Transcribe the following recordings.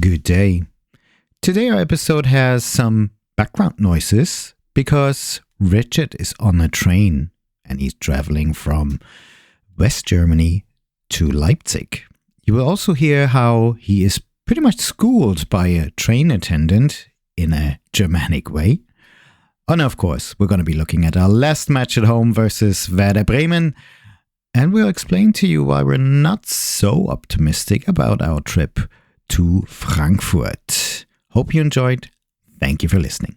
Good day. Today our episode has some background noises because Richard is on a train and he's traveling from West Germany to Leipzig. You will also hear how he is pretty much schooled by a train attendant in a Germanic way. And of course, we're going to be looking at our last match at home versus Werder Bremen. And we'll explain to you why we're not so optimistic about our trip to Frankfurt. Hope you enjoyed. Thank you for listening.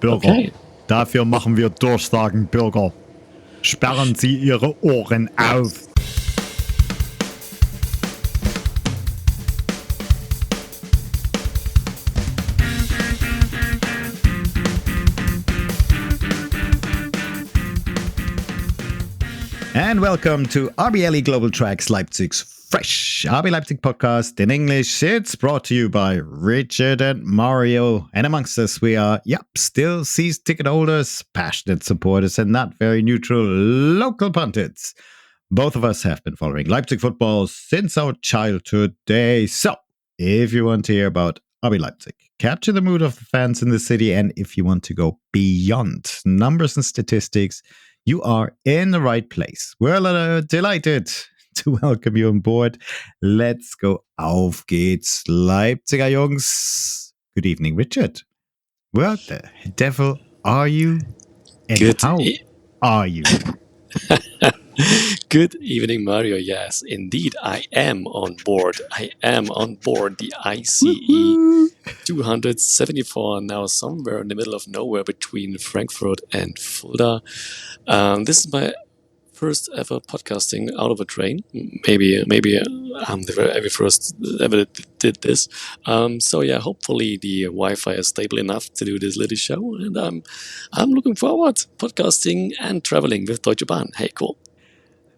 Bürger, Okay. dafür machen wir Durchsagen, Bürger. Sperren Sie Ihre Ohren auf. And welcome to RBLE Global Tracks Leipzig's fresh RB Leipzig podcast in English. It's brought to you by Richard and Mario. And amongst us, we are, still seized ticket holders, passionate supporters, and not very neutral local pundits. Both of us have been following Leipzig football since our childhood days. So, if you want to hear about RB Leipzig, capture the mood of the fans in the city, and if you want to go beyond numbers and statistics, you are in the right place. We're delighted to welcome you on board. Let's go. Auf geht's, Leipziger Jungs. Good evening, Richard. Where the devil are you? And Good how are you? Good evening, Mario. Yes, indeed, I am on board. I am on board the ICE 274, now somewhere in the middle of nowhere between Frankfurt and Fulda. This is my first ever podcasting out of a train. Maybe I'm the very first ever did this. Hopefully the Wi-Fi is stable enough to do this little show, and I'm looking forward podcasting and traveling with Deutsche Bahn. Hey, cool.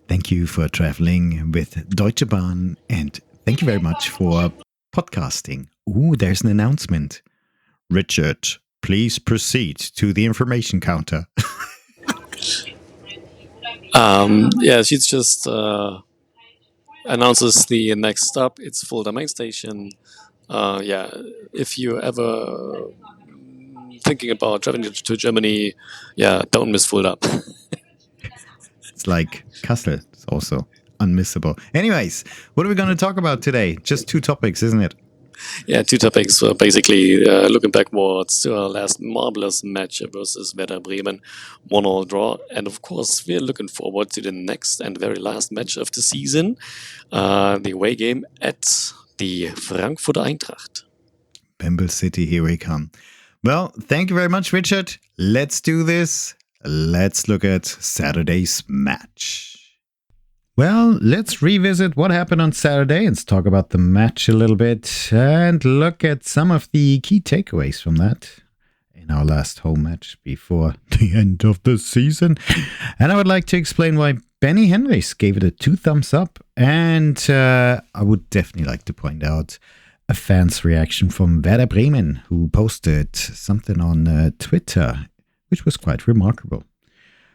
Thank you for traveling with Deutsche Bahn, and thank you very much for podcasting. Ooh, there's an announcement. Richard, please proceed to the information counter. She just announces the next stop. It's Fulda main station. If you ever thinking about traveling to Germany, don't miss Fulda. It's like Kassel. It's also unmissable. Anyways, what are we going to talk about today? Just two topics, isn't it? Yeah, two topics. Basically, looking backwards to our last marvelous match versus Werder Bremen, 1-1 draw. And of course, we're looking forward to the next and very last match of the season, the away game at the Frankfurt Eintracht. Bamble City, here we come. Well, thank you very much, Richard. Let's do this. Let's look at Saturday's match. Well, let's revisit what happened on Saturday and talk about the match a little bit and look at some of the key takeaways from that in our last home match before the end of the season. And I would like to explain why Benny Henrichs gave it a 2 thumbs up. And I would definitely like to point out a fan's reaction from Werder Bremen, who posted something on Twitter, which was quite remarkable.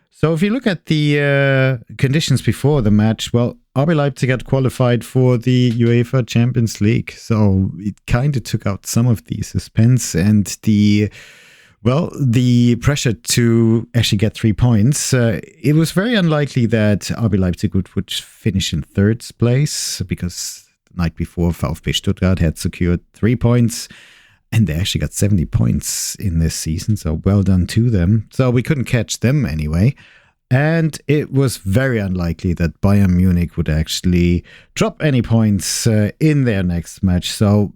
So if you look at the conditions before the match, well, RB Leipzig had qualified for the UEFA Champions League. So it kind of took out some of the suspense and the pressure to actually get 3 points. It was very unlikely that RB Leipzig would finish in third place because the night before VfB Stuttgart had secured 3 points. And they actually got 70 points in this season, so well done to them. So we couldn't catch them anyway. And it was very unlikely that Bayern Munich would actually drop any points in their next match. So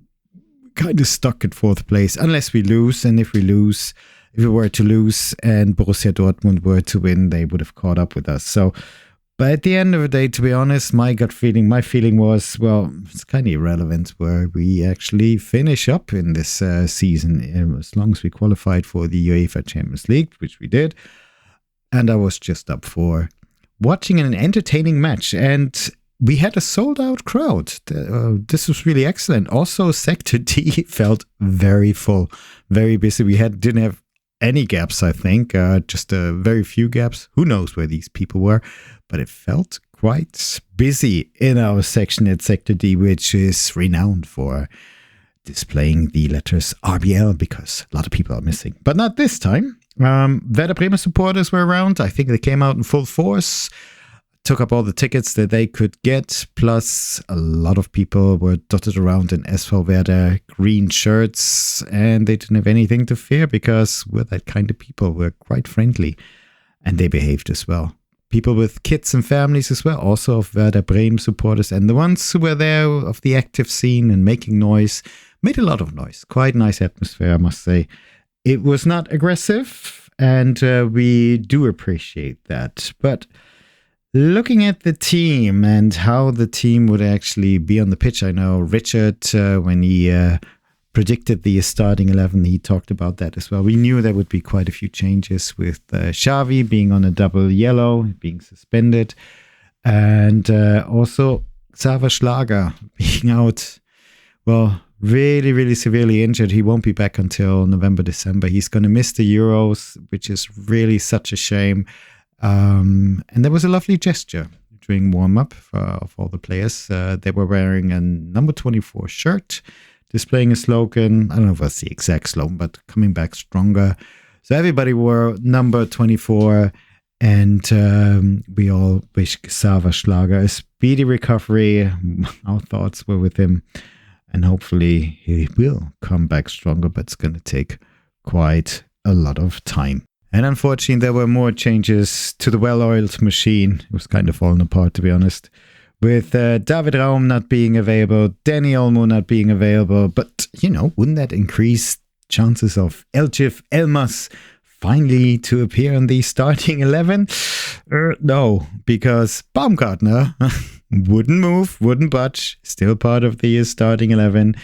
kind of stuck at fourth place, unless we lose. And if we were to lose and Borussia Dortmund were to win, they would have caught up with us. So, but at the end of the day, to be honest, my feeling was, well, it's kind of irrelevant where we actually finish up in this season, as long as we qualified for the UEFA Champions League, which we did. And I was just up for watching an entertaining match. And we had a sold-out crowd. This was really excellent. Also, Sector D felt very full, very busy. We didn't have any gaps, I think, just a very few gaps. Who knows where these people were? But it felt quite busy in our section at Sector D, which is renowned for displaying the letters RBL because a lot of people are missing. But not this time. Werder Bremen supporters were around. I think they came out in full force, took up all the tickets that they could get, plus a lot of people were dotted around in SV Werder green shirts, and they didn't have anything to fear because we're that kind of people. We're quite friendly, and they behaved as well. People with kids and families as well, also of Werder Bremen supporters, and the ones who were there of the active scene and making noise, made a lot of noise. Quite nice atmosphere, I must say. It was not aggressive, and we do appreciate that. But looking at the team and how the team would actually be on the pitch, I know Richard, when he predicted the starting 11, he talked about that as well. We knew there would be quite a few changes with Xavi being on a double yellow, being suspended, and also Xaver Schlager being out, well, really, really severely injured. He won't be back until November, December. He's going to miss the Euros, which is really such a shame. And there was a lovely gesture during warm-up of all the players. They were wearing a number 24 shirt, displaying a slogan. I don't know if that's the exact slogan, but coming back stronger. So everybody wore number 24, and we all wish Xaver Schlager a speedy recovery. Our thoughts were with him. And hopefully he will come back stronger, but it's going to take quite a lot of time. And unfortunately, there were more changes to the well-oiled machine. It was kind of falling apart, to be honest. With David Raum not being available, Danny Olmo not being available. But, wouldn't that increase chances of Elgif Elmas finally to appear in the starting 11? No, because Baumgartner wouldn't move, wouldn't budge, still part of the starting 11.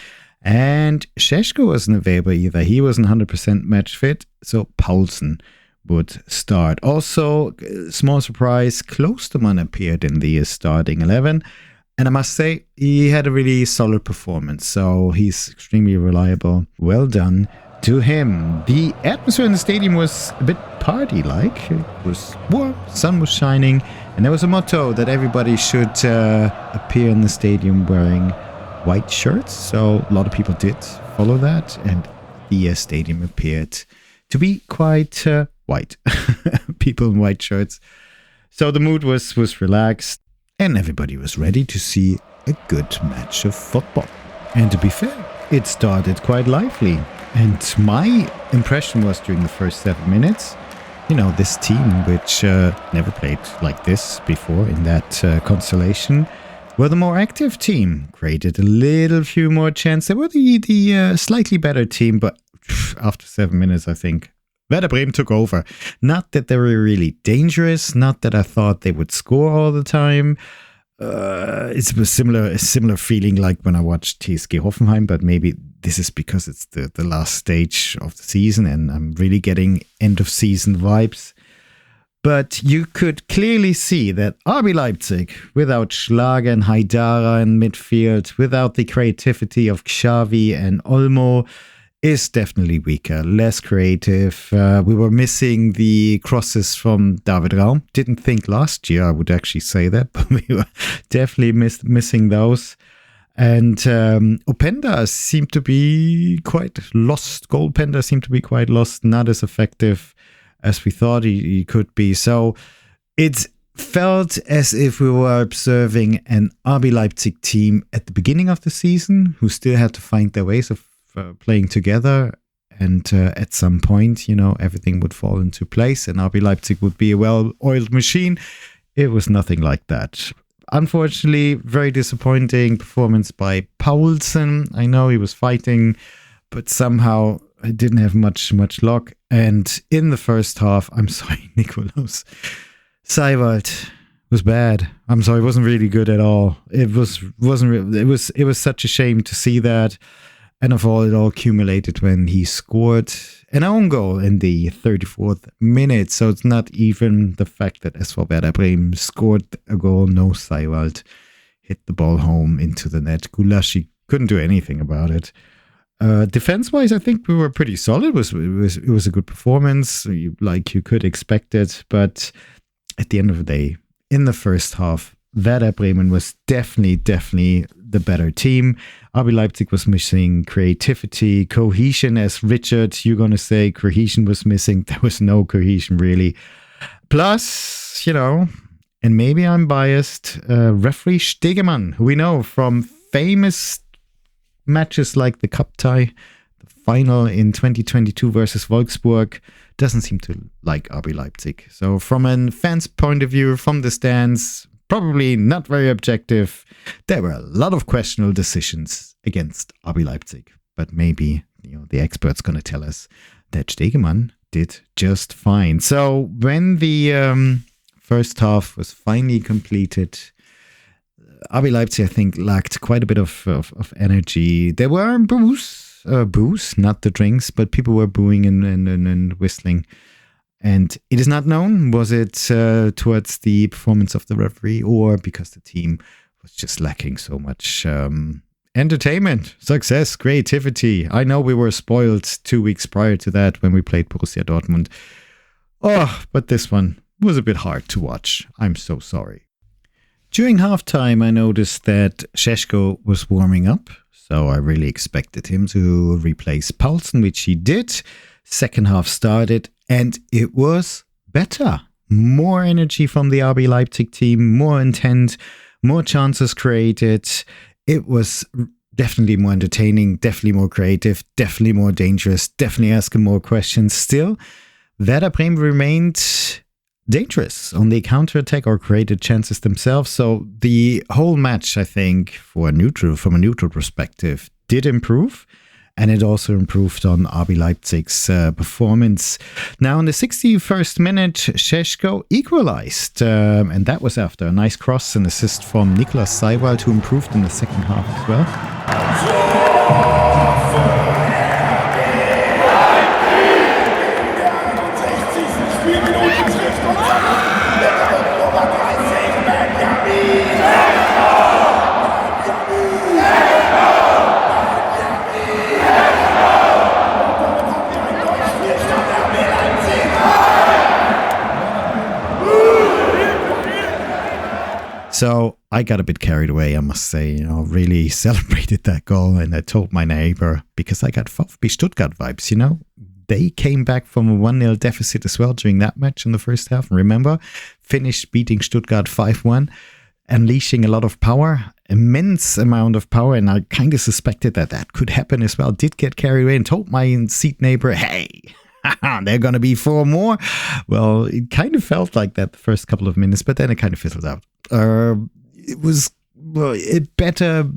And Šeško wasn't available either. He wasn't 100% match fit, so Paulsen would start. Also, small surprise, Klostermann appeared in the starting 11. And I must say, he had a really solid performance, so he's extremely reliable. Well done to him. The atmosphere in the stadium was a bit party-like. It was warm, sun was shining, and there was a motto that everybody should appear in the stadium wearing white shirts. So a lot of people did follow that, and the stadium appeared to be quite white. People in white shirts. So the mood was relaxed, and everybody was ready to see a good match of football. And to be fair, it started quite lively. And my impression was during the first 7 minutes, this team, which never played like this before in that constellation, were the more active team, created a little few more chances. They were the slightly better team, but after 7 minutes, I think Werder Bremen took over. Not that they were really dangerous, not that I thought they would score all the time. It's a similar feeling like when I watched TSG Hoffenheim, but maybe this is because it's the last stage of the season and I'm really getting end of season vibes. But you could clearly see that RB Leipzig, without Schlager and Haidara in midfield, without the creativity of Xavi and Olmo, is definitely weaker, less creative. We were missing the crosses from David Raum. Didn't think last year I would actually say that, but we were definitely missing those. And Openda seemed to be quite lost. Goaltender seemed to be quite lost, not as effective as we thought he could be. So it felt as if we were observing an RB Leipzig team at the beginning of the season who still had to find their ways of playing together, and at some point, everything would fall into place and RB Leipzig would be a well-oiled machine. It was nothing like that. Unfortunately, very disappointing performance by Paulsen. I know he was fighting, but somehow I didn't have much luck. And in the first half, I'm sorry, Nikolaus Seiwald was bad. I'm sorry, it wasn't really good at all. It was such a shame to see that. And of all, it all accumulated when he scored an own goal in the 34th minute. So it's not even the fact that SV Werder Bremen scored a goal. No, Seiwald hit the ball home into the net. Gulaschi couldn't do anything about it. Defense-wise, I think we were pretty solid. It was a good performance, like you could expect it. But at the end of the day, in the first half, Werder Bremen was definitely the better team. RB Leipzig was missing creativity, cohesion, as Richard, you're going to say cohesion was missing. There was no cohesion, really. Plus, and maybe I'm biased, referee Stegemann, who we know from famous matches like the cup tie, the final in 2022 versus Wolfsburg, doesn't seem to like RB Leipzig. So from a fan's point of view, from the stands, probably not very objective. There were a lot of questionable decisions against RB Leipzig. But maybe the expert's going to tell us that Stegemann did just fine. So when the first half was finally completed, RB Leipzig, I think, lacked quite a bit of energy. There were boos, not the drinks, but people were booing and whistling. And it is not known, was it towards the performance of the referee or because the team was just lacking so much entertainment, success, creativity. I know we were spoiled 2 weeks prior to that when we played Borussia Dortmund. Oh, but this one was a bit hard to watch. I'm so sorry. During halftime, I noticed that Šeško was warming up, so I really expected him to replace Paulsen, which he did. Second half started, and it was better. More energy from the RB Leipzig team, more intent, more chances created. It was definitely more entertaining, definitely more creative, definitely more dangerous, definitely asking more questions. Still, Werder Bremen remained dangerous on the counterattack or created chances themselves. So the whole match, I think, from a neutral perspective, did improve. And it also improved on RB Leipzig's performance. Now, in the 61st minute, Šeško equalized. And that was after a nice cross and assist from Niklas Seiwald, who improved in the second half as well. So I got a bit carried away, I must say. Really celebrated that goal. And I told my neighbor, because I got VfB Stuttgart vibes, They came back from a 1-0 deficit as well during that match in the first half. And remember, finished beating Stuttgart 5-1, unleashing a lot of power, immense amount of power. And I kind of suspected that could happen as well. Did get carried away and told my seat neighbor, hey, they're going to be 4 more. Well, it kind of felt like that the first couple of minutes, but then it kind of fizzled out. It was better,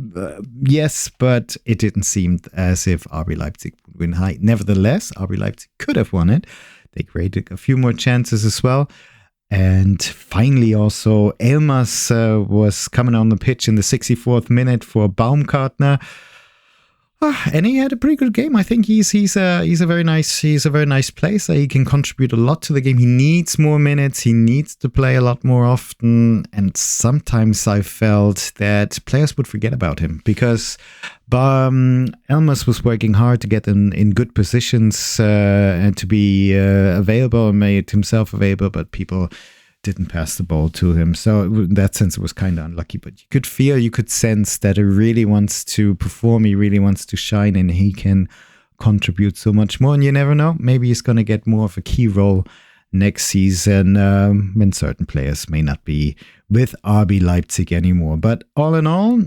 yes, but it didn't seem as if RB Leipzig would win high. Nevertheless, RB Leipzig could have won it. They created a few more chances as well. And finally, also, Elmas was coming on the pitch in the 64th minute for Baumgartner. And he had a pretty good game. I think he's a very nice player. He can contribute a lot to the game. He needs more minutes. He needs to play a lot more often. And sometimes I felt that players would forget about him because Elmas was working hard to get in good positions and to be available and made himself available, but people didn't pass the ball to him. So in that sense, it was kind of unlucky. But you could sense that he really wants to perform. He really wants to shine, and he can contribute so much more. And you never know. Maybe he's going to get more of a key role next season when certain players may not be with RB Leipzig anymore. But all in all,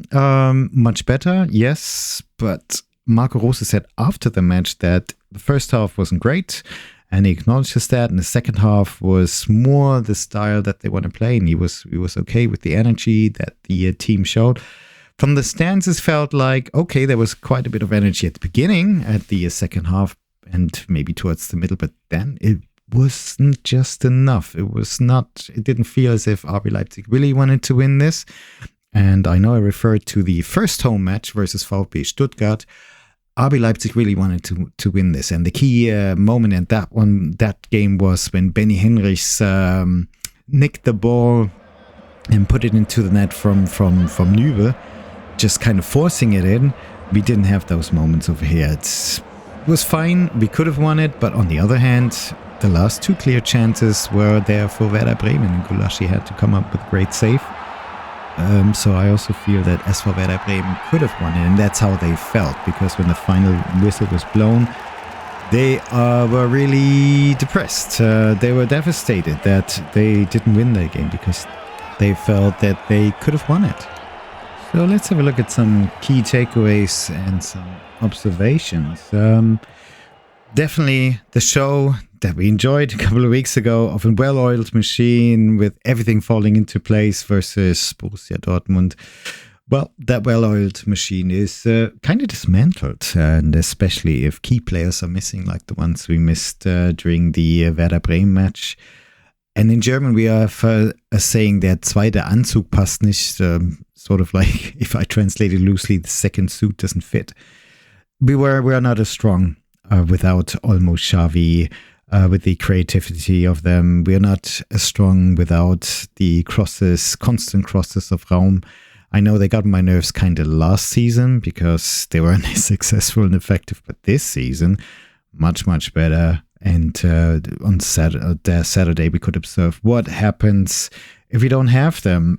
much better, yes. But Marco Rose said after the match that the first half wasn't great. And he acknowledges that, and the second half was more the style that they want to play, and he was okay with the energy that the team showed. From the stands, it felt like, okay, there was quite a bit of energy at the beginning, at the second half, and maybe towards the middle, but then it wasn't just enough. It didn't feel as if RB Leipzig really wanted to win this. And I know I referred to the first home match versus VfB Stuttgart. RB Leipzig really wanted to win this, and the key moment in that game was when Benny Henrichs nicked the ball and put it into the net from Nübel, just kind of forcing it in. We didn't have those moments over here. It was fine. We could have won it, but on the other hand, the last 2 clear chances were there for Werder Bremen, and Gulaschi had to come up with a great save. So I also feel that SV Werder Bremen could have won it, and that's how they felt, because when the final whistle was blown, they were really depressed. They were devastated that they didn't win their game, because they felt that they could have won it. So let's have a look at some key takeaways and some observations. Definitely the show that we enjoyed a couple of weeks ago of a well-oiled machine with everything falling into place versus Borussia Dortmund. Well, that well-oiled machine is kind of dismantled, and especially if key players are missing, like the ones we missed during the Werder Bremen match. And in German, we have a saying, der zweite Anzug paßt nicht, sort of like, if I translate it loosely, the second suit doesn't fit. We are not as strong without Olmo, Xavi, with the creativity of them. We are not as strong without the constant crosses of Raum. I know they got my nerves kind of last season because they weren't as successful and effective, but this season, much, much better. And on Saturday, we could observe what happens if we don't have them.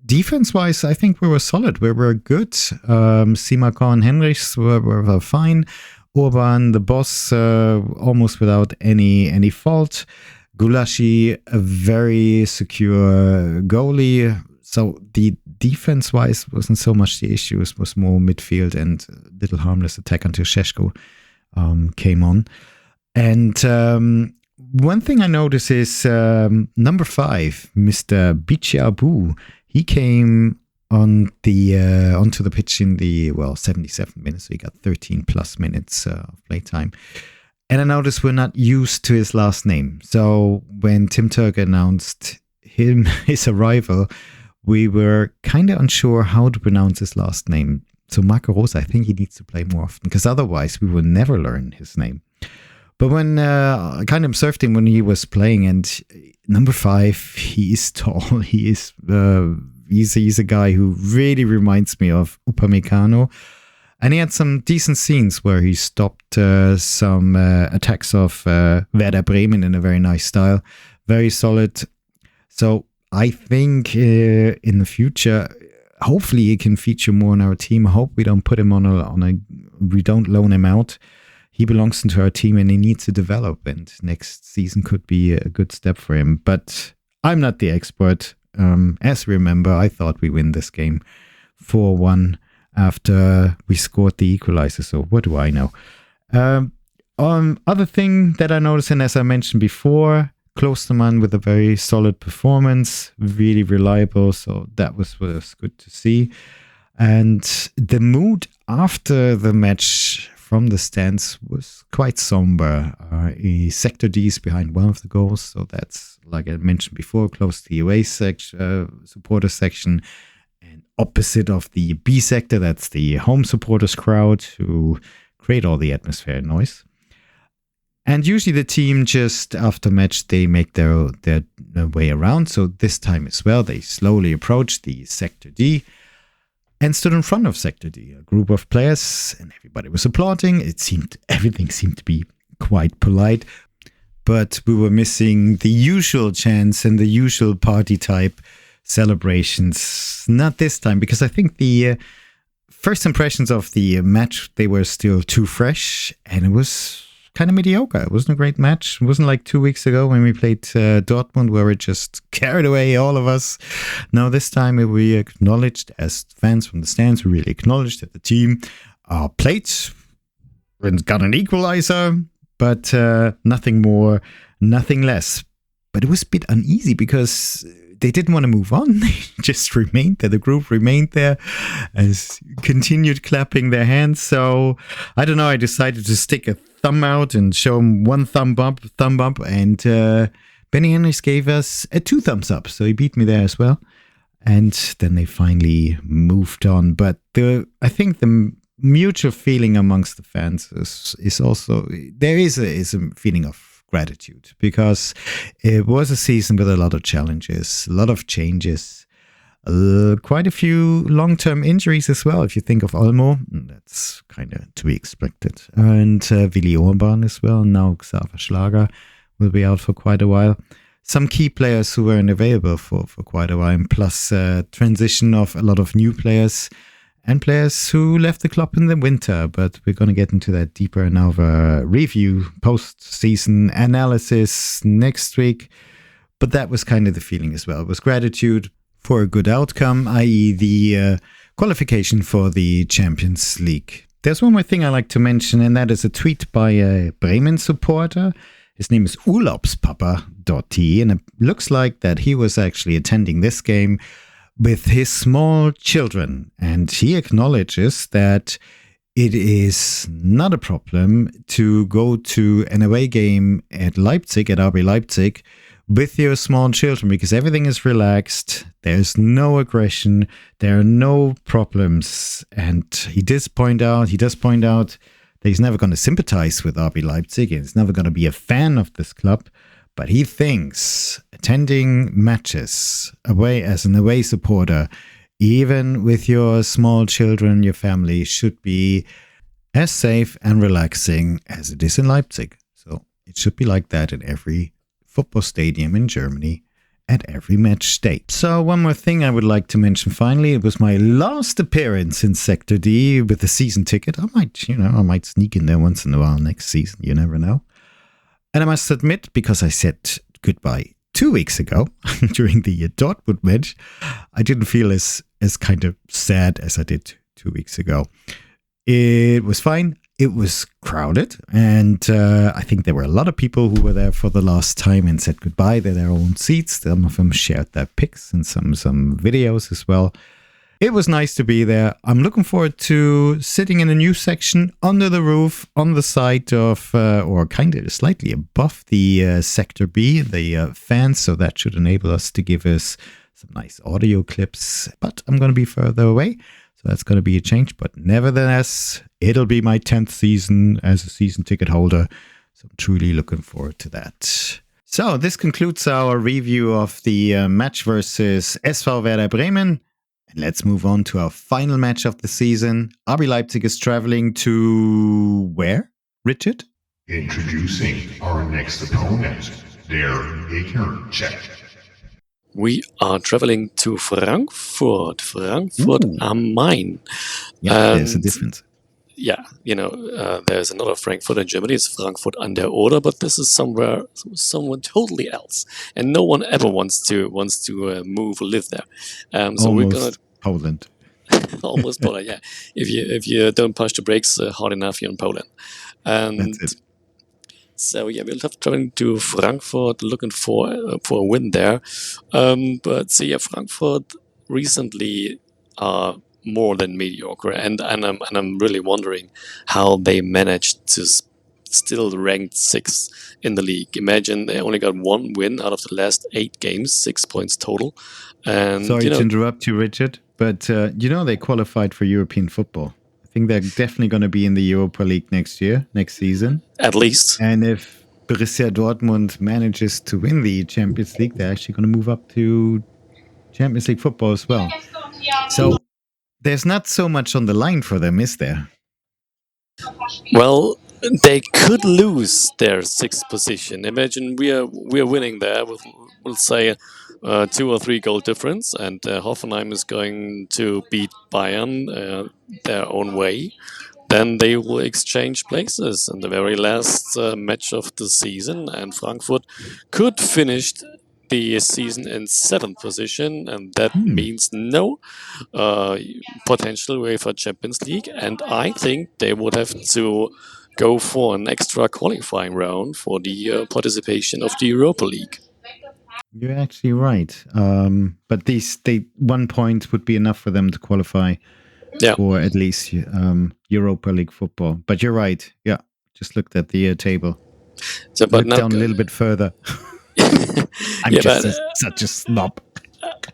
Defense-wise, I think we were solid. We were good. Simakon, Henrichs were fine. Orban, the boss, almost without any fault. Gulashi, a very secure goalie. So the defense-wise wasn't so much the issue. It was more midfield and a little harmless attack until Šeško came on. And one thing I noticed is number 5, Mr. Bichiabu. He came onto the pitch in the 77 minutes. So he got 13 plus minutes of playtime. And I noticed we're not used to his last name. So when Tim Turk announced his arrival, we were kind of unsure how to pronounce his last name. So Marco Rosa, I think he needs to play more often, because otherwise we will never learn his name. But when I kind of observed him when he was playing, and number 5, he is tall. He is he's a guy who really reminds me of Upamecano. And he had some decent scenes where he stopped some attacks of Werder Bremen in a very nice style. Very solid. So I think in the future, hopefully he can feature more on our team. I hope we don't put him we don't loan him out. He belongs into our team and he needs to develop, and next season could be a good step for him. But I'm not the expert. As you remember, I thought we win this game 4-1 after we scored the equalizer. So what do I know? Other thing that I noticed, and as I mentioned before, Klostermann with a very solid performance, really reliable. So that was good to see. And the mood after the match from the stands was quite somber. Sector D is behind one of the goals, so that's, like I mentioned before, close to the away supporter section, and opposite of the B sector, that's the home supporters crowd who create all the atmosphere and noise. And usually the team just after match, they make their way around. So this time as well, they slowly approached the Sector D and stood in front of Sector D, a group of players, and everybody was applauding. Everything seemed to be quite polite, but we were missing the usual chants and the usual party type celebrations. Not this time, because I think the first impressions of the match, they were still too fresh, and it was kind of mediocre. It wasn't a great match. It wasn't like 2 weeks ago when we played Dortmund, where it just carried away all of us. Now this time we acknowledged, as fans from the stands, we really acknowledged that the team played and got an equalizer, but nothing more, nothing less. But it was a bit uneasy because they didn't want to move on. They just remained there. The group remained there as continued clapping their hands. So I don't know. I decided to stick a thumb out and show them one thumb up, and Benny Henrichs gave us a 2 thumbs up. So he beat me there as well. And then they finally moved on. But I think the mutual feeling amongst the fans is also, there is a feeling of gratitude, because it was a season with a lot of challenges, a lot of changes, quite a few long-term injuries as well. If you think of Olmo, that's kind of to be expected. And Willi Orban as well. Now Xaver Schlager will be out for quite a while. some key players who weren't available for quite a while, plus transition of a lot of new players and players who left the club in the winter. But we're going to get into that deeper in our review, post-season analysis next week. But that was kind of the feeling as well. It was gratitude for a good outcome, i.e. the qualification for the Champions League. There's one more thing I like to mention, and that is a tweet by a Bremen supporter. His name is urlaubspapa.t, and it looks like that he was actually attending this game with his small children. And he acknowledges that it is not a problem to go to an away game at Leipzig, at RB Leipzig, with your small children, because everything is relaxed. There's no aggression. There are no problems. And he does point out that he's never going to sympathize with RB Leipzig. He's never going to be a fan of this club. But he thinks attending matches away as an away supporter, even with your small children, your family, should be as safe and relaxing as it is in Leipzig. So it should be like that in every football stadium in Germany at every match day. So one more thing I would like to mention finally. It was my last appearance in Sector D with a season ticket. I might sneak in there once in a while next season. You never know. And I must admit, because I said goodbye 2 weeks ago during the Dortmund match, I didn't feel as kind of sad as I did 2 weeks ago. It was fine. It was crowded, and I think there were a lot of people who were there for the last time and said goodbye to their own seats. Some of them shared their pics and some videos as well. It was nice to be there. I'm looking forward to sitting in a new section under the roof on the side of, or kind of slightly above the Sector B, the fans, so that should enable us to give us some nice audio clips. But I'm going to be further away. That's going to be a change, but nevertheless, it'll be my 10th season as a season ticket holder. So I'm truly looking forward to that. So this concludes our review of the match versus SV Werder Bremen. And let's move on to our final match of the season. RB Leipzig is traveling to where, Richard? Introducing our next opponent, der Gegner check. We are traveling to Frankfurt am Main. Yeah, there's a difference. Yeah, there's another Frankfurt in Germany. It's Frankfurt an der Oder, but this is someone totally else, and no one ever wants to move or live there. So almost we're gonna Poland. Almost Poland, yeah. If you don't push the brakes hard enough, you're in Poland. And That's it. so yeah, we'll have traveling to Frankfurt, looking for a win there. But so yeah, Frankfurt recently are more than mediocre, and I'm really wondering how they managed to still rank 6th in the league. Imagine they only got 1 win out of the last 8 games, 6 points total. And sorry to interrupt you, Richard, but they qualified for European football. I think they're definitely going to be in the Europa League next season. At least. And if Borussia Dortmund manages to win the Champions League, they're actually going to move up to Champions League football as well. So there's not so much on the line for them, is there? Well, they could lose their 6th position. Imagine we are winning there with, we'll say, 2 or 3 goal difference, and Hoffenheim is going to beat Bayern their own way. Then they will exchange places in the very last match of the season, and Frankfurt could finish the season in 7th position, and that means no potential UEFA Champions League. And I think they would have to go for an extra qualifying round for the participation of the Europa League. You're actually right. But 1 point would be enough for them to qualify for at least Europa League football. But you're right. Yeah, just looked at the table. So, but look down a little bit further. I'm such a snob.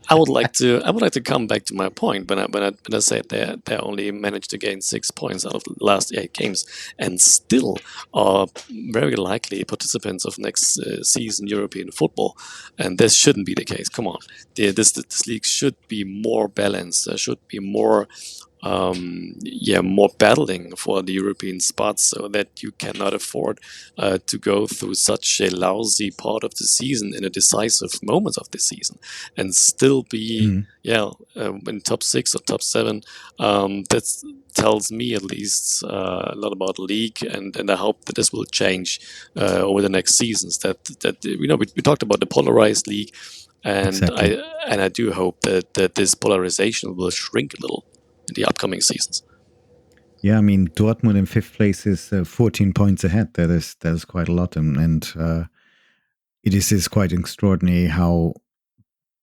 I would like to come back to my point when I said they only managed to gain 6 points out of the last 8 games and still are very likely participants of next season European football, and this shouldn't be the case. Come on, this league should be more balanced. There should be more more battling for the European spots, so that you cannot afford to go through such a lousy part of the season in a decisive moment of the season and still be in top 6 or top 7. That tells me at least a lot about the league, and I hope that this will change over the next seasons. That we talked about the polarized league, and Exactly. I do hope that this polarization will shrink a little in the upcoming seasons. Yeah, I mean, Dortmund in 5th place is 14 points ahead. That is quite a lot, and it is quite extraordinary how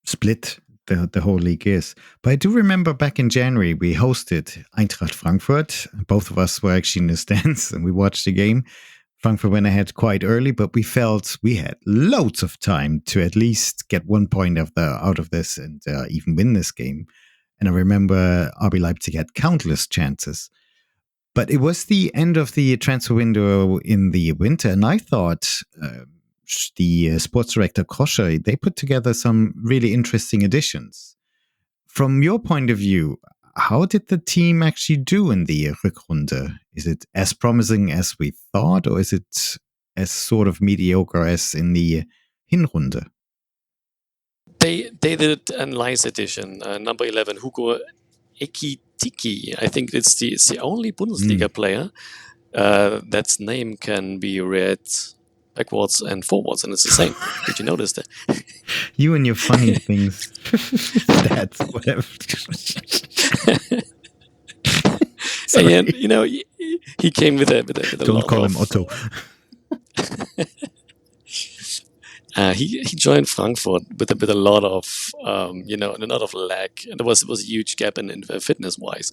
split the whole league is. But I do remember back in January we hosted Eintracht Frankfurt. Both of us were actually in the stands and we watched the game. Frankfurt went ahead quite early, but we felt we had loads of time to at least get 1 point out of this and even win this game. And I remember RB Leipzig had countless chances. But it was the end of the transfer window in the winter, and I thought the sports director Kroscher, they put together some really interesting additions. From your point of view, how did the team actually do in the Rückrunde? Is it as promising as we thought, or is it as sort of mediocre as in the Hinrunde? They did a nice addition. Number 11, Hugo Ekitike. I think it's the only Bundesliga player that's name can be read backwards and forwards, and it's the same. Did you notice that? You and your funny things. That's whatever. And he came with a Don't lot call of, him Otto. He joined Frankfurt with a lot of a lot of lag. And there was a huge gap in fitness wise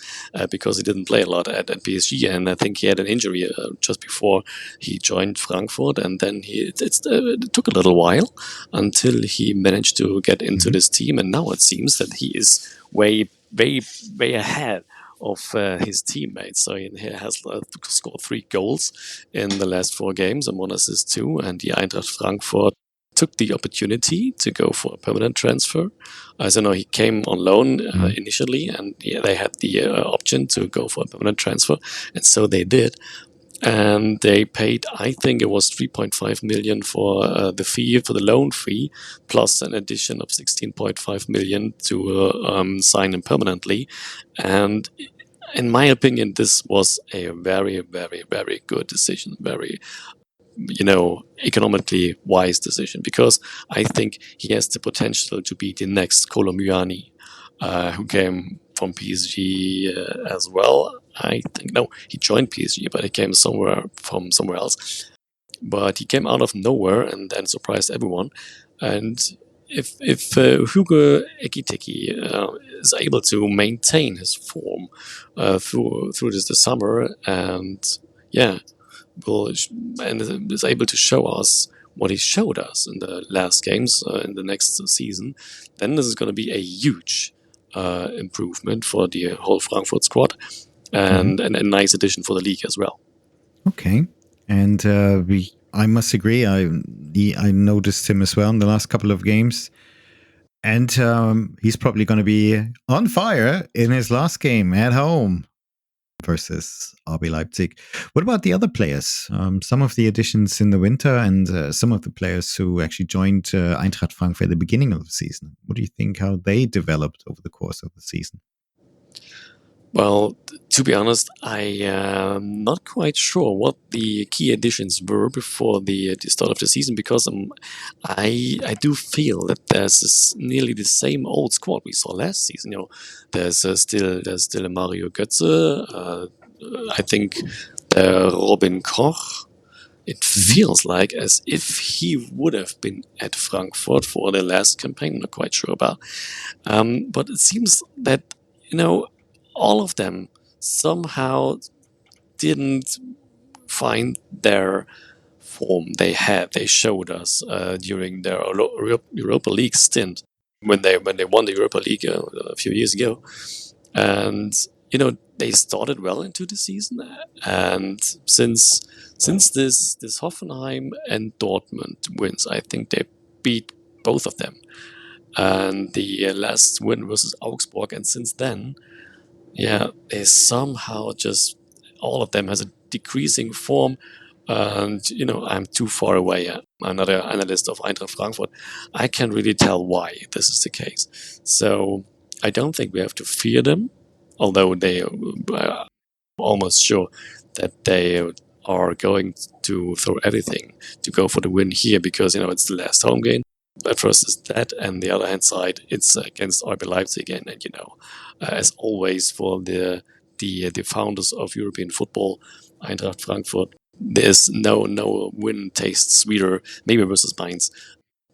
because he didn't play a lot at PSG, and I think he had an injury just before he joined Frankfurt, and then it took a little while until he managed to get into this team, and now it seems that he is way ahead of his teammates. So he has scored 3 goals in the last 4 games and 1 assist too, and the Eintracht Frankfurt took the opportunity to go for a permanent transfer. As I know, he came on loan initially, and they had the option to go for a permanent transfer, and so they did. And they paid, I think it was 3.5 million for the fee, for the loan fee, plus an addition of 16.5 million to sign him permanently. And in my opinion, this was a very, very, very good decision. Very economically wise decision, because I think he has the potential to be the next Kolomyani, who came from PSG as well. I think, no, he joined PSG, but he came from somewhere else. But he came out of nowhere and then surprised everyone. And if Hugo Ekitike is able to maintain his form through this summer, and is able to show us what he showed us in the last games in the next season, then this is going to be a huge improvement for the whole Frankfurt squad, and a nice addition for the league as well. Okay, and I must agree. I noticed him as well in the last couple of games, and he's probably going to be on fire in his last game at home versus RB Leipzig. What about the other players? Some of the additions in the winter, and some of the players who actually joined Eintracht Frankfurt at the beginning of the season. What do you think how they developed over the course of the season? Well, to be honest, I am not quite sure what the key additions were before the start of the season, because I do feel that there's nearly the same old squad we saw last season. There's still a Mario Götze. I think Robin Koch. It feels like as if he would have been at Frankfurt for the last campaign. I'm not quite sure about, but it seems that all of them somehow didn't find their form they showed us during their Europa League stint when they won the Europa League a few years ago. And they started well into the season, and since this Hoffenheim and Dortmund wins, I think they beat both of them, and the last win versus Augsburg, and since then yeah, is somehow just all of them has a decreasing form. And, I'm too far away. I'm not an analyst of Eintracht Frankfurt. I can't really tell why this is the case. So I don't think we have to fear them, although they almost sure that they are going to throw everything to go for the win here because, it's the last home game. At first is that, and the other hand side, it's against RB Leipzig again. And, as always for the founders of European football, Eintracht Frankfurt, there's no win tastes sweeter, maybe versus Mainz,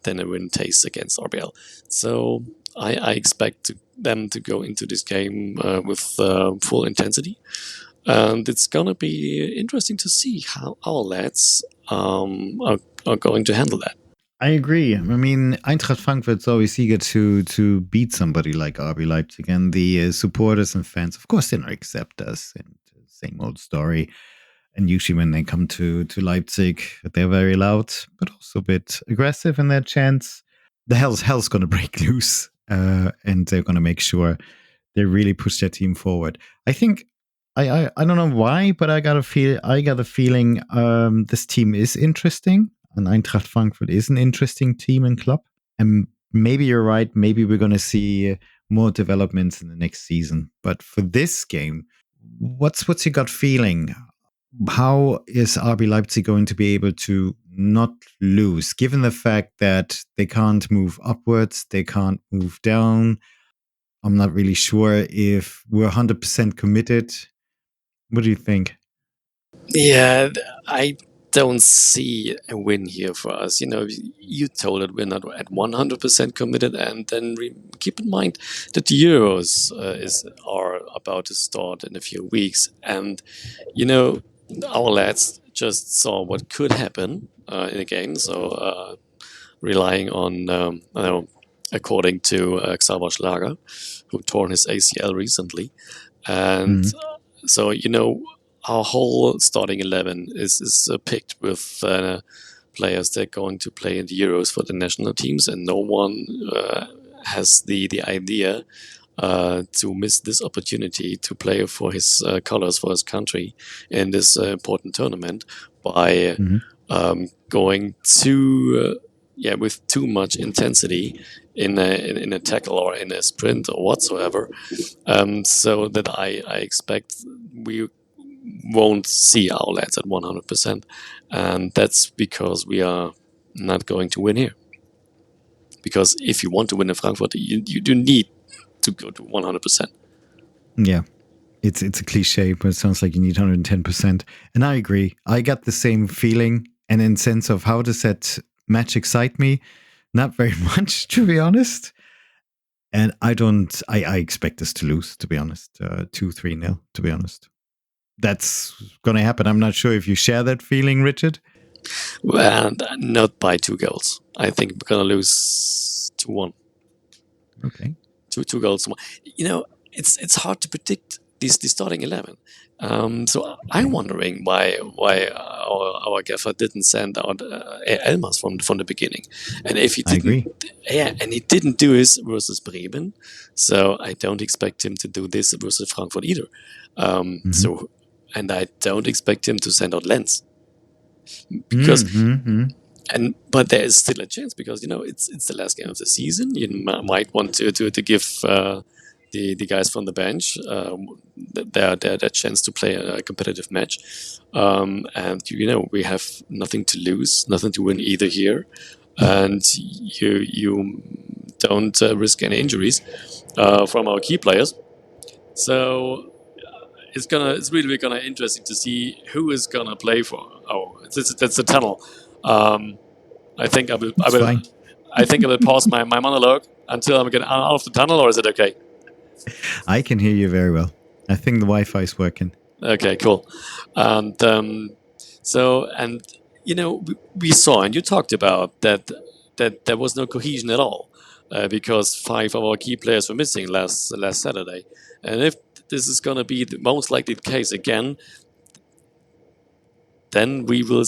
than a win tastes against RBL. So I expect them to go into this game with full intensity. And it's going to be interesting to see how our lads are going to handle that. I agree. I mean, Eintracht Frankfurt's always eager to beat somebody like RB Leipzig, and the supporters and fans, of course, they don't accept us. And same old story. And usually when they come to Leipzig, they're very loud, but also a bit aggressive in their chants. The hell's going to break loose, and they're going to make sure they really push their team forward. I think I don't know why, but I got a feeling this team is interesting, and Eintracht Frankfurt is an interesting team and club. And maybe you're right. Maybe we're going to see more developments in the next season. But for this game, what's your gut feeling? How is RB Leipzig going to be able to not lose, given the fact that they can't move upwards, they can't move down? I'm not really sure if we're 100% committed. What do you think? Yeah, I don't see a win here for us. You told it we're not at 100% committed, and then keep in mind that the Euros are about to start in a few weeks, and our lads just saw what could happen in a game. So relying on, according to Xaver Schlager, who tore his ACL recently, and so our whole starting 11 is picked with players that are going to play in the Euros for the national teams, and no one has the idea to miss this opportunity to play for his colors, for his country in this important tournament by going too with too much intensity in a tackle or in a sprint or whatsoever. So that I expect we won't see our lads at 100%, and that's because we are not going to win here. Because if you want to win in Frankfurt, you do need to go to 100%. Yeah, it's a cliche, but it sounds like you need 110%. And I agree. I got the same feeling, and in sense of how does that match excite me? Not very much, to be honest. And I expect us to lose, to be honest. 2-3-0, to be honest. That's going to happen. I'm not sure if you share that feeling, Richard. And not by 2 goals. I think we're going to lose 2-1. Okay. Two goals to 1. It's hard to predict the starting 11. So I'm wondering why our gaffer didn't send out Elmas from the beginning, and if he didn't, I agree. Yeah, and he didn't do this versus Bremen, so I don't expect him to do this versus Frankfurt either. So, and I don't expect him to send out Lenz because. But there is still a chance because it's the last game of the season. You might want to give the guys from the bench their chance to play a competitive match, and we have nothing to lose, nothing to win either here, and you don't risk any injuries from our key players. So it's really gonna interesting to see who is gonna play for. That's the tunnel. I think I will. Fine. I think I will pause my monologue until I'm getting out of the tunnel, or is it okay? I can hear you very well. I think the Wi-Fi is working. Okay, cool. And we saw, and you talked about that there was no cohesion at all because 5 of our key players were missing last Saturday, and if this is going to be the most likely the case again, then we will.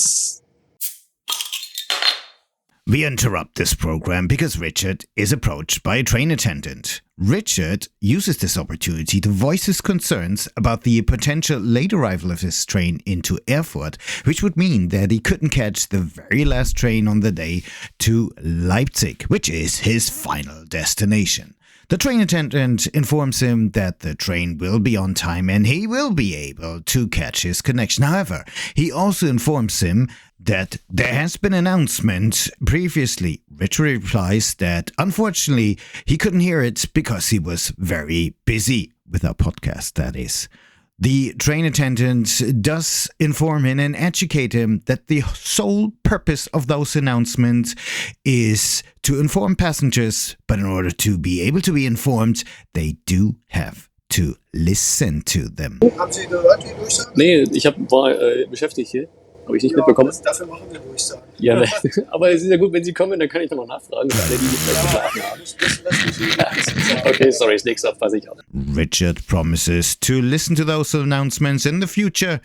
We interrupt this program because Richard is approached by a train attendant. Richard uses this opportunity to voice his concerns about the potential late arrival of his train into Erfurt, which would mean that he couldn't catch the very last train on the day to Leipzig, which is his final destination. The train attendant informs him that the train will be on time and he will be able to catch his connection. However, he also informs him that there has been an announcement previously. Richard replies that unfortunately he couldn't hear it because he was very busy with our podcast, that is. The train attendant does inform him and educate him that the sole purpose of those announcements is to inform passengers, but in order to be able to be informed, they do have to listen to them. Haben Sie gehört, die Durchsage? Nee, ich war beschäftigt hier. Habe ich nicht mitbekommen. Dafür machen wir Durchsagen. Ja, ne, aber es ist ja gut, wenn Sie kommen, dann kann ich nochmal nachfragen, weil die nicht verschlafen haben. Okay, sorry, das nächste fasse ich auf. Richard promises to listen to those announcements in the future,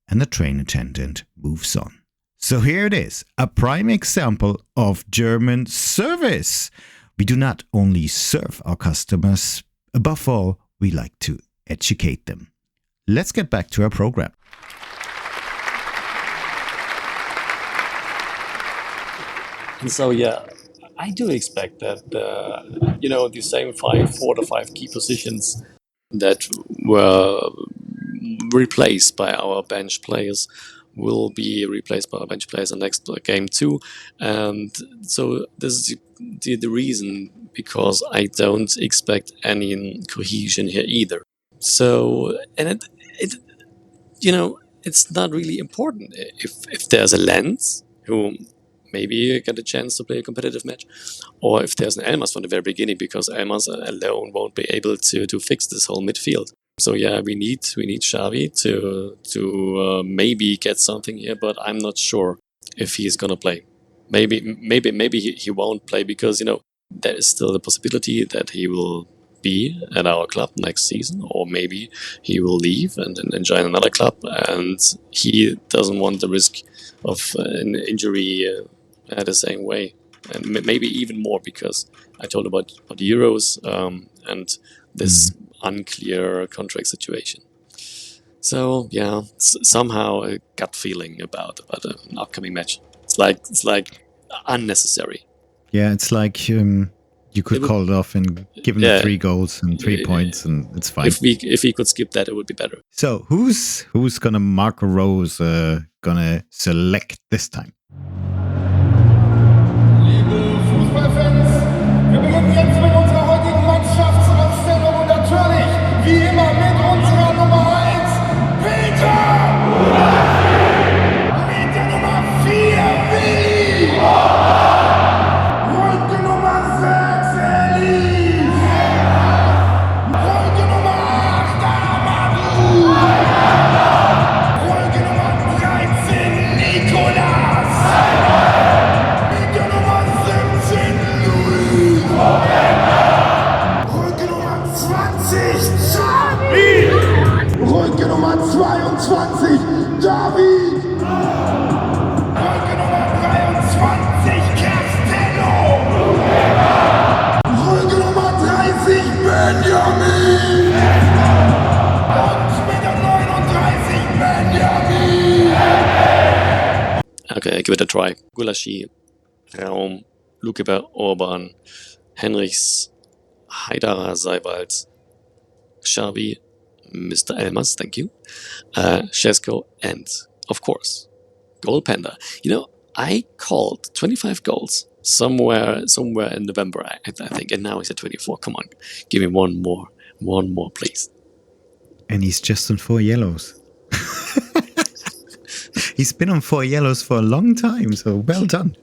and the train attendant moves on. So here it is, a prime example of German service. We do not only serve our customers, above all, we like to educate them. Let's get back to our program. And so, yeah, I do expect that, the same 4 to 5 key positions that were replaced by our bench players will be replaced by our bench players in the next game too. And so this is the reason, because I don't expect any cohesion here either. So, and it's not really important if there's a Lenz who maybe get a chance to play a competitive match, or if there's an Elmas from the very beginning, because Elmas alone won't be able to fix this whole midfield. So yeah, we need Xavi to maybe get something here, but I'm not sure if he's gonna play. Maybe he won't play, because there is still the possibility that he will be at our club next season, or maybe he will leave and join another club, and he doesn't want the risk of an injury the same way, and maybe even more, because I told about the Euros and this unclear contract situation. So yeah, somehow a gut feeling about an upcoming match. It's like unnecessary. Yeah, it's like you could call it off and give him 3 goals and 3 points, and it's fine. If we could skip that, it would be better. So who's gonna Marco Rose gonna select this time? Liebe Fußballfans, wir beginnen jetzt mit unserer heutigen Mannschaftsaufstellung und natürlich, wie immer, mit unserer Nummer 1, Peter! Mit der Nummer 4, Willi! Rücke Nummer 6, Elif! Rücke Nummer 8, Amadou! Rücke Nummer 13, Nikolas! Mit der Nummer 17, Louis! Rücke Nummer 20, Xavi! Rücke Nummer 22, David! Rücke Nummer 23, Castello! Rücke Nummer 30, Benjamin! Und mit der 39, Benjamin! Okay, give it a try. Gulaschi, Raum, Lukeber, Orban, Henrichs, Haidara, Seiwald, Xavi, Mr. Elmas, thank you, Shesko, and, of course, Goal Panda. I called 25 goals somewhere in November, I think, and now he's at 24. Come on, give me one more, please. And he's just on 4 yellows. He's been on 4 yellows for a long time, so well done.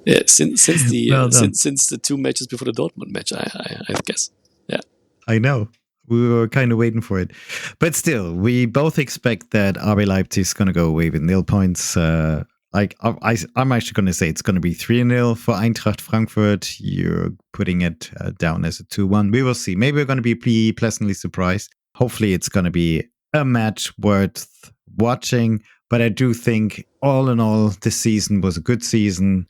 Yeah, since the Well done. since the 2 matches before the Dortmund match, I guess. Yeah. I know. We were kind of waiting for it. But still, we both expect that RB Leipzig is going to go away with 0 points. I'm actually going to say it's going to be 3-0 for Eintracht Frankfurt. You're putting it down as a 2-1. We will see. Maybe we're going to be pleasantly surprised. Hopefully it's going to be a match worth watching. But I do think, all in all, this season was a good season.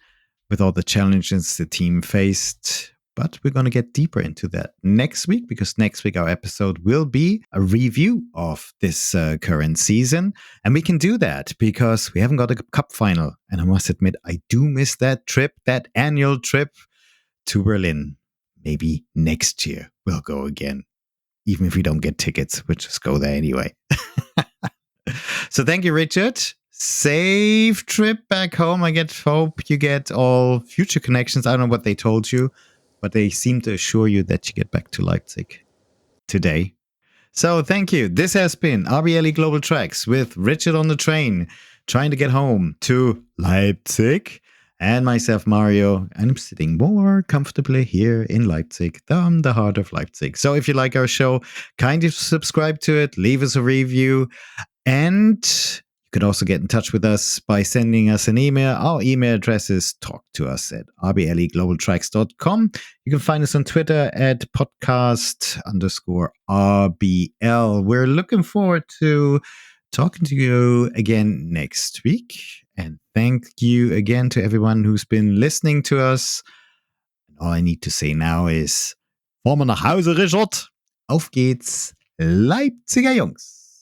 with all the challenges the team faced. But we're going to get deeper into that next week, because next week our episode will be a review of this current season. And we can do that because we haven't got a cup final. And I must admit, I do miss that trip, that annual trip to Berlin. Maybe next year we'll go again. Even if we don't get tickets, we'll just go there anyway. So thank you, Richard. Safe trip back home. Hope you get all future connections. I don't know what they told you, but they seem to assure you that you get back to Leipzig today. So thank you. This has been RBLE Global Tracks with Richard on the train, trying to get home to Leipzig, and myself, Mario. And I'm sitting more comfortably here in Leipzig, the heart of Leipzig. So if you like our show, kindly subscribe to it, leave us a review, and you could also get in touch with us by sending us an email. Our email address is talktous@rbleglobaltracks.com. You can find us on Twitter at podcast_RBL. We're looking forward to talking to you again next week. And thank you again to everyone who's been listening to us. And all I need to say now is, Fahren wir nach Hause, Richard? auf geht's, Leipziger Jungs!